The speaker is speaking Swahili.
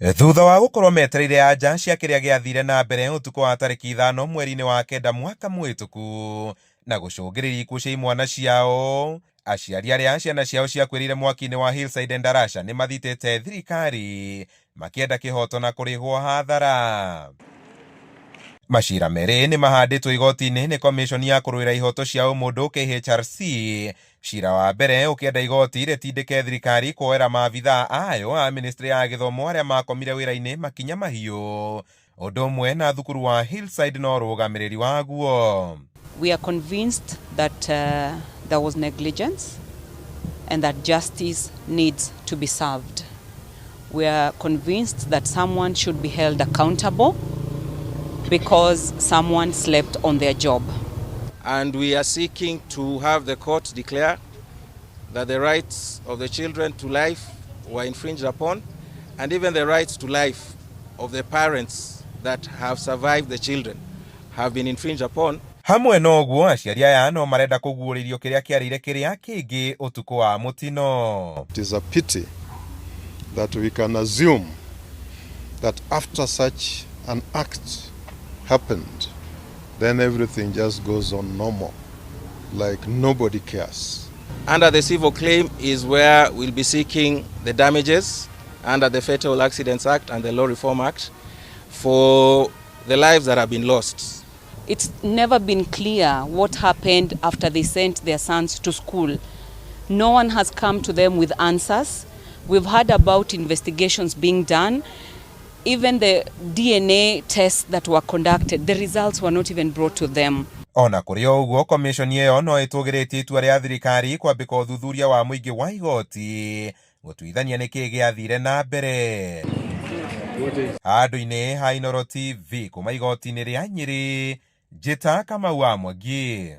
Thutha wa gukorwo metereire anja cia kiria giathire na mbere utuko wa tariki 5 mweri-inĩ wa kenda mwaka mwituku na gucungiriria ikuũ cia imwana ciao, aciari aria ciana ciao ciakuĩrĩire mwaki-inĩ wa Hillside Ndarasha ni mathitĩte thirikari makienda kĩhoto na kũrĩhwo hathara. Maciira merĩ ni mahandĩtwo igoti-inĩ ni komishoni ya kũrũĩra ihooto cia ũmũndũ KHRC, cira wa mbere ũkĩenda igoti rĩtindĩke thirikari kuoera maabithaa ayo a ministry ya gĩthomo arĩa makomire wĩra-inĩ makinya mahiũ, ũndũ ũmwe na thukuru wa Hillside no rũgamĩrĩri waguo. We are convinced that there was negligence and that justice needs to be served. We are convinced that someone should be held accountable because someone slept on their job. And we are seeking to have the court declare that the rights of the children to life were infringed upon, and even the rights to life of the parents that have survived the children have been infringed upon. Hamwe noguo aciari aya no marenda kuguũrĩrio kĩrĩa kĩarĩire kĩrĩa kĩngĩ ũtukũ wa mũtino. It is a pity that we can assume that after such an act happened, then everything just goes on normal, like nobody cares. Under the civil claim is where we'll be seeking the damages under the Fatal Accidents Act and the Law Reform Act for the lives that have been lost. It's never been clear what happened after they sent their sons to school. No one has come to them with answers. We've heard about investigations being done. Even the DNA tests that were conducted, the results were not even brought to them. Ona kũrĩ o ũguo, komishoni ĩyo no ĩtũgĩrĩtie itua rĩa thirikari kwambĩka ũthuthuria wa mũingĩ wa igoti gũtuithania nĩkĩ gĩathire na mbere. Handũ-inĩ ha Inooro TV kuma igoti-inĩ rĩa Nyĩrĩ, njĩta Kamau wa Mwangi.